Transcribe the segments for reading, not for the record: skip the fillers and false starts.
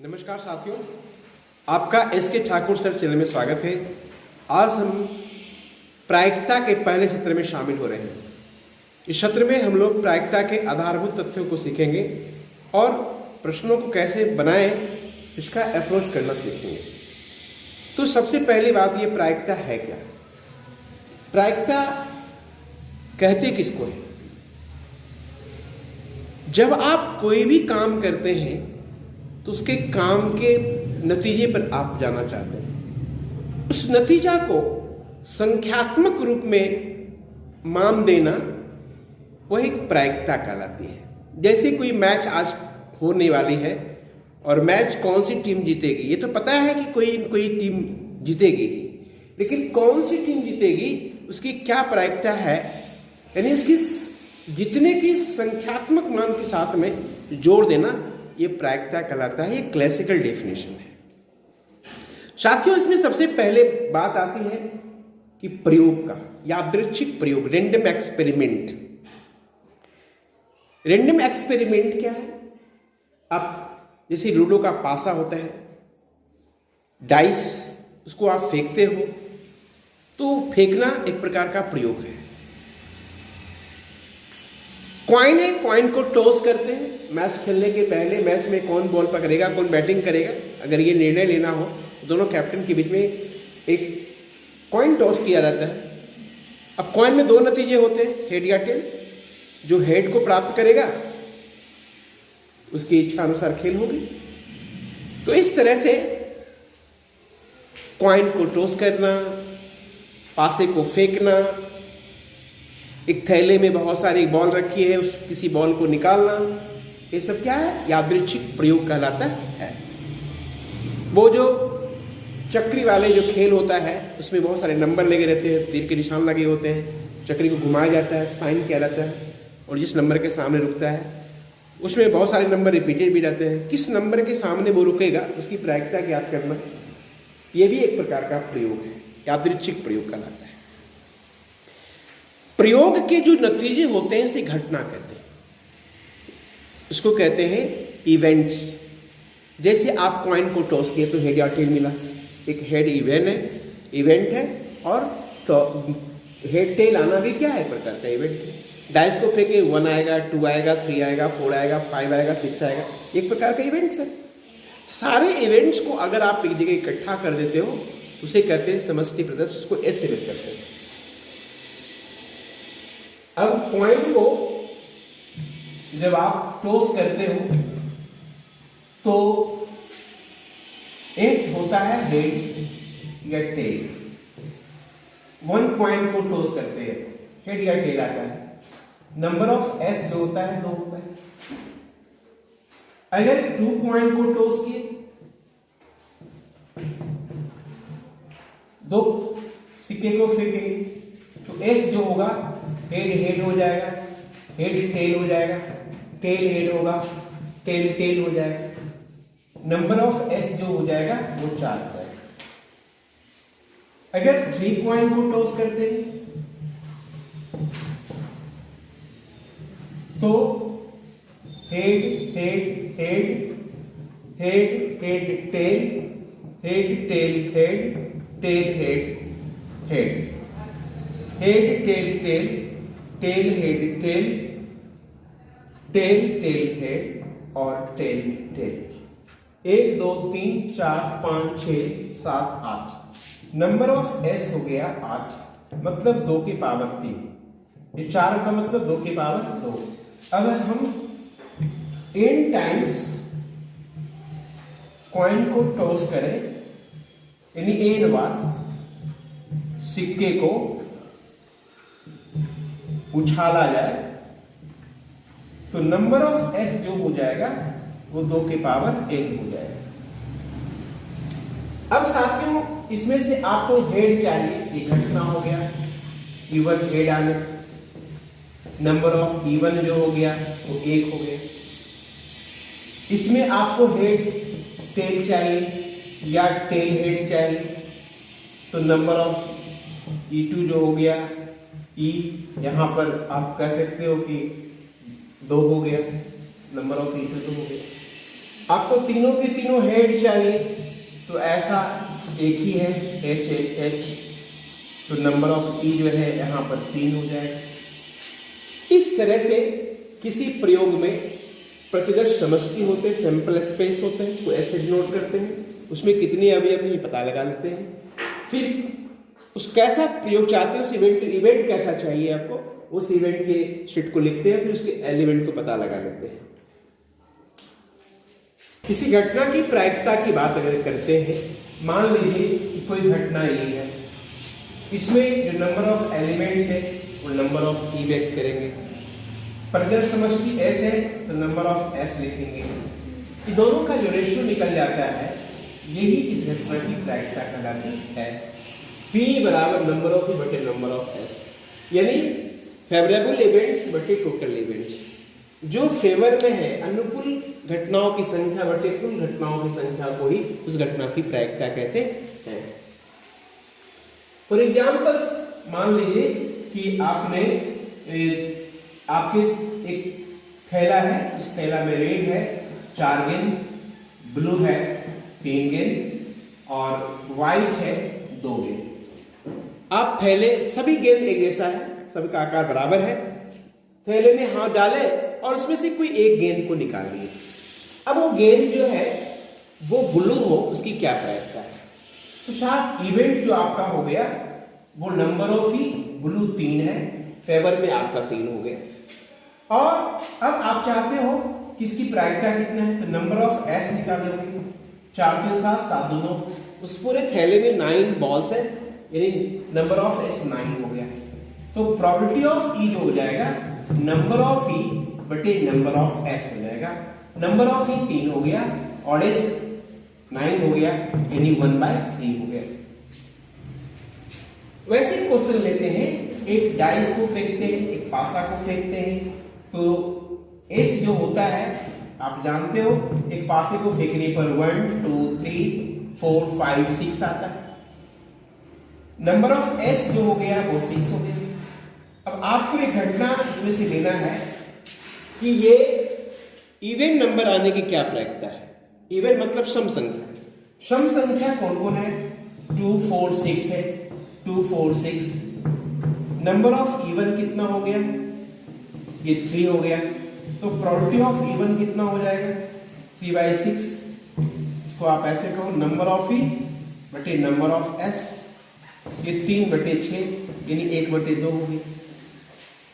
नमस्कार साथियों, आपका एस.के. ठाकुर सर चैनल में स्वागत है। आज हम प्रायिकता के पहले सत्र में शामिल हो रहे हैं। इस सत्र में हम लोग प्रायिकता के आधारभूत तथ्यों को सीखेंगे और प्रश्नों को कैसे बनाएं इसका अप्रोच करना सीखेंगे। तो सबसे पहली बात, ये प्रायिकता है क्या? प्रायिकता कहते किसको है? जब आप कोई भी काम करते हैं तो उसके काम के नतीजे पर आप जाना चाहते हैं। उस नतीजा को संख्यात्मक रूप में मान देना वह एक प्रायिकता कहलाती है। जैसे कोई मैच आज होने वाली है और मैच कौन सी टीम जीतेगी, ये तो पता है कि कोई टीम जीतेगी, लेकिन कौन सी टीम जीतेगी उसकी क्या प्रायिकता है, यानी उसकी जीतने की संख्यात्मक मान के साथ में जोड़ देना, ये प्रायिकता कहलाता है। ये क्लासिकल डेफिनेशन है। साथियों, इसमें सबसे पहले बात आती है कि प्रयोग का, यादृच्छिक प्रयोग, रैंडम एक्सपेरिमेंट। रैंडम एक्सपेरिमेंट क्या है? आप जैसे लूडो का पासा होता है, डाइस, उसको आप फेंकते हो, तो फेंकना एक प्रकार का प्रयोग है। कॉइन है, कॉइन को टॉस करते हैं। मैच खेलने के पहले मैच में कौन बॉल पकड़ेगा, कौन बैटिंग करेगा, अगर ये निर्णय लेना हो तो दोनों कैप्टन के बीच में एक कॉइन टॉस किया जाता है। अब कॉइन में दो नतीजे होते हैं, हेड या टेल। जो हेड को प्राप्त करेगा उसकी इच्छा अनुसार खेल होगी। तो इस तरह से कॉइन को टॉस करना, पासे को फेंकना, एक थैले में बहुत सारी बॉल रखी है, उस किसी बॉल को निकालना, ये सब क्या है? यादृच्छिक प्रयोग कहलाता है। वो जो चक्री वाले जो खेल होता है उसमें बहुत सारे नंबर लगे रहते हैं, तीर के निशान लगे होते हैं, चक्री को घुमाया जाता है, स्पाइन किया जाता है, और जिस नंबर के सामने रुकता है उसमें बहुत सारे नंबर रिपीटेड भी रहते हैं। किस नंबर के सामने वो रुकेगा उसकी प्रायिकता ज्ञात करना, ये भी एक प्रकार का प्रयोग है, यादृच्छिक प्रयोग कहलाता है। प्रयोग के जो नतीजे होते हैं उसे घटना कहते हैं, उसको कहते हैं इवेंट्स। जैसे आप कॉइन को टॉस किए तो हेड या टेल मिला, एक हेड इवेंट है, और तो हेड टेल आना भी क्या है? प्रकार का इवेंट है। डाइस को फेंके 1 आएगा, 2 आएगा, 3 आएगा, 4 आएगा, 5 आएगा, 6 आएगा, एक प्रकार का इवेंट्स है। सारे इवेंट्स को अगर आप एक जगह इकट्ठा कर देते हो उसे कहते हैं समष्टि प्रदर्शन, उसको एस से व्यक्त करते हैं। अब कॉइन को जब आप टॉस करते हो तो एस होता है हेड या टेल। 1 कॉइन को टॉस करते हैं, हेड या टेल आता है। नंबर ऑफ एस जो होता है 2 होता है। अगर 2 कॉइन को टॉस किए, 2 सिक्के को फेंकेंगे तो एस जो होगा हेड हो जाएगा, हेड टेल हो जाएगा, टेल हेड होगा, टेल हो जाएगा। नंबर ऑफ एस जो हो जाएगा वो 4 हो जाएगा। अगर 3 कॉइन को टॉस करते हैं तो head head head head head tail, head tail head, tail head head, head tail tail, tail head tail, tail tail head और tail tail. 1 2 3 4 5 6 7 8। Number of S हो गया 8, मतलब 2 की पावर 3। ये 4 का मतलब 2 की पावर 2। अब हम n टाइम्स कॉइन को टॉस करें, यानी n बार सिक्के को उछाला जाए, तो नंबर ऑफ एस जो हो जाएगा वो 2 के पावर n हो जाएगा। अब साथियों, इसमें से आपको हेड चाहिए, ये घटना हो गया, इवन हेड आने, नंबर ऑफ इवन जो हो गया वो 1 हो गया। इसमें आपको हेड टेल चाहिए या टेल हेड चाहिए, तो नंबर ऑफ E2 जो हो गया, E यहां पर आप कह सकते हो कि 2 हो गया, नंबर ऑफ E2 तो हो गया। आपको तीनों के तीनों हेड चाहिए, तो ऐसा एक ही है एच एच एच, तो नंबर ऑफ ई जो है यहाँ पर 3 हो जाएगा। इस तरह से किसी प्रयोग में प्रतिदर्श समष्टि होते हैं, सैंपल स्पेस होते हैं, इसको ऐसे डिनोट करते हैं, उसमें कितने अवयव हैं ये पता लगा लेते हैं। फिर उस कैसा प्रयोग चाहते हैं, उस इवेंट कैसा चाहिए आपको, उस इवेंट के शीट को लिखते हैं, फिर उसके एलिमेंट को पता लगा लेते हैं। किसी घटना की प्रायिकता की बात अगर करते हैं, मान लीजिए कि कोई घटना ये है, इसमें जो नंबर ऑफ एलिमेंट्स है वो नंबर ऑफ ई व्यक्त करेंगे, प्रतिदर्श समष्टि एस है तो नंबर ऑफ एस लिखेंगे। ये दोनों का जो रेशियो निकल जाता है यही इस घटना की प्रायिकता कहलाती है। P बराबर नंबर ऑफ ई बटे नंबर ऑफ एस, यानी फेवरेबल इवेंट्स बटे टोटल इवेंट्स। जो फेवर में है, अनुकूल घटनाओं की संख्या बटे कुल घटनाओं की संख्या को ही उस घटना की प्रायिकता कहते हैं। फॉर एग्जाम्पल्स, मान लीजिए कि आपके एक थैला है, इस थैला में रेड है 4 गेंद, ब्लू है 3 गेंद और व्हाइट है 2 गेंद। आप थैले, सभी गेंद एक जैसा है, सबका आकार बराबर है, थैले में हाथ डाले और उसमें से कोई एक गेंद को निकाल लिए। अब वो गेंद जो है वो ब्लू हो, उसकी क्या प्रायिकता है? तो साहब इवेंट जो आपका हो गया वो नंबर ऑफ ई ब्लू 3 है, फेवर में आपका 3 हो गया। और अब आप चाहते हो कि इसकी प्रायिकता कितना है, तो नंबर ऑफ एस निकालोगे, 4 के साथ 7 दोनों, उस पूरे थैले में 9 बॉल्स है, यानी नंबर ऑफ एस 9 हो गया। तो प्रोबेबिलिटी ऑफ ई जो हो जाएगा नंबर ऑफ ई बटे नंबर ऑफ एस हो जाएगा। नंबर ऑफ ई 3 हो गया और एस 9 हो गया, यानी 1/3 हो गया। वैसे क्वेश्चन लेते हैं, एक डाइस को फेंकते हैं, एक पासा को फेंकते हैं, तो एस जो होता है आप जानते हो, एक पासे को फेंकने पर 1 2 3 4 5 6 आता है। नंबर ऑफ एस जो हो गया वो 6 हो गया। अब आपको एक घटना इसमें से लेना है कि ये इवन नंबर आने की क्या प्रायिकता है। इवन मतलब सम संख्या। सम संख्या कौन कौन है? 2 4 6 है, 2 4 6। नंबर ऑफ इवन कितना हो गया? ये 3 हो गया। तो प्रोबेबिलिटी ऑफ इवन कितना हो जाएगा? 3/6। इसको आप ऐसे कहो, नंबर ऑफ ई बटे नंबर ऑफ एस, ये 3/6 यानी 1/2 हो गई।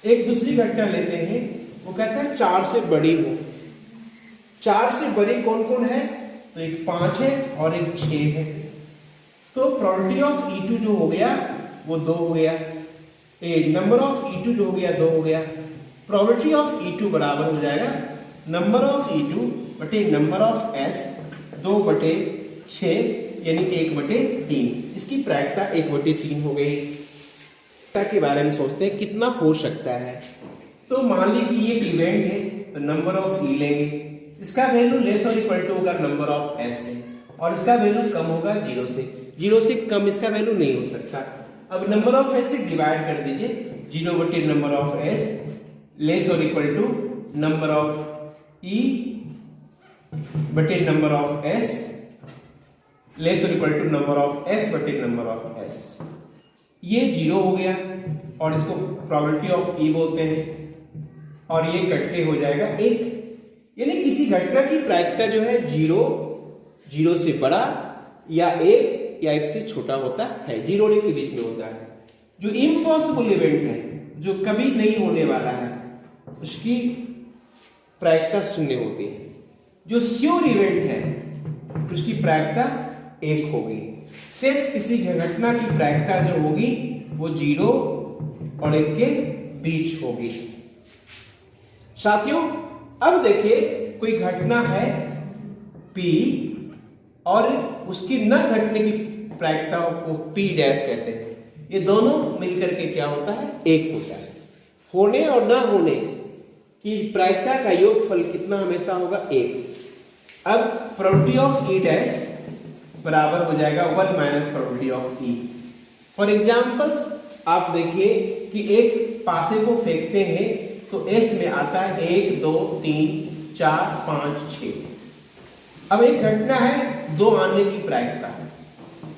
एक दूसरी घटना लेते हैं, वो कहता है 4 से बड़ी हो। 4 से बड़ी कौन कौन है? तो एक 5 है और एक 6 है। तो प्रोबेबिलिटी ऑफ E2 जो हो गया वो 2 हो गया। नंबर ऑफ E2 जो हो गया 2 हो गया। प्रोबेबिलिटी ऑफ E2 बराबर हो जाएगा नंबर ऑफ E2 बटे नंबर ऑफ S 2/6 यानी 1/3। इसकी प्रायिकता 1/3 हो गई। के बारे में सोचते हैं कितना हो सकता है। तो मान ली कि ये इवेंट है, तो नंबर ऑफ ई लेंगे, इसका वैल्यू लेस और इक्वल टू होगा नंबर ऑफ एस से, और इसका वैल्यू कम होगा 0 से। 0 से कम इसका वैल्यू नहीं हो सकता। अब नंबर ऑफ एस से डिवाइड कर दीजिए, 0 बटे नंबर ऑफ एस लेस और equal to number of E बटे नंबर ऑफ एस लेस और equal to number of S बटे नंबर ऑफ एस। ये 0 हो गया और इसको प्रोबेबिलिटी ऑफ ई बोलते हैं, और ये कट के हो जाएगा 1। यानी किसी घटना की प्रायिकता जो है 0 से बड़ा या 1 या 1 से छोटा होता है, 0 और 1 के बीच में होता है। जो इम्पॉसिबल इवेंट है, जो कभी नहीं होने वाला है, उसकी प्रायिकता 0 होती है। जो श्योर इवेंट है उसकी प्रायिकता 1 होगी। शेष किसी घटना की प्रायिकता जो होगी वो 0 और 1 के बीच होगी। साथियों, अब देखिए कोई घटना है P और उसकी न घटने की प्रायिकता को P डैश कहते हैं। ये दोनों मिलकर के क्या होता है? 1 होता है। होने और न होने की प्रायिकता का योगफल कितना हमेशा होगा? 1। अब प्रोबेबिलिटी ऑफ E डैश बराबर हो जाएगा 1 minus probability of E। For examples आप देखिए कि एक पासे को फेंकते हैं तो एस में आता है 1 2 3 4 5 6। अब एक घटना है 2 आने की प्रायिकता,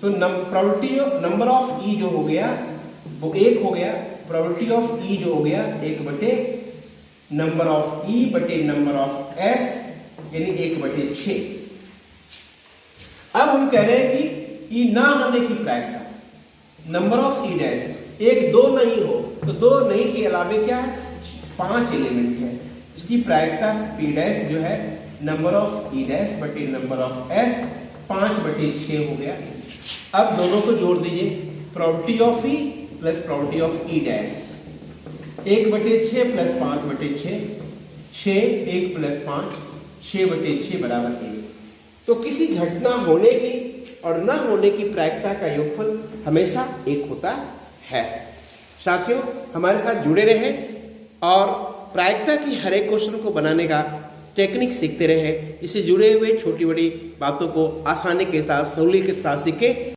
तो प्रोबेबिलिटी नंबर ऑफ ई जो हो गया वो 1 हो गया, प्रोबेबिलिटी ऑफ ई जो हो गया 1 बटे नंबर ऑफ ई बटे नंबर ऑफ एस यानी 1/6। अब हम कह रहे हैं कि ई ना आने की प्रायिकता नंबर ऑफ ई डैश 1 2 नहीं हो, तो 2 नहीं के अलावे क्या है 5 एलिमेंट है, इसकी प्रायिकता पी डैश जो है नंबर ऑफ ई डैश बटे नंबर ऑफ एस 5/6 हो गया। अब दोनों को जोड़ दीजिए, probability of E plus probability of E dash 1/6 plus 5/6 6 1 plus 5 6/6 बराबर 1। तो किसी घटना होने की और न होने की प्रायिकता का योगफल हमेशा 1 होता है। साथियों हमारे साथ जुड़े रहे और प्रायिकता की हर एक क्वेश्चन को बनाने का टेक्निक सीखते रहे, इससे जुड़े हुए छोटी बड़ी बातों को आसानी के साथ सहूलियत के साथ सीखें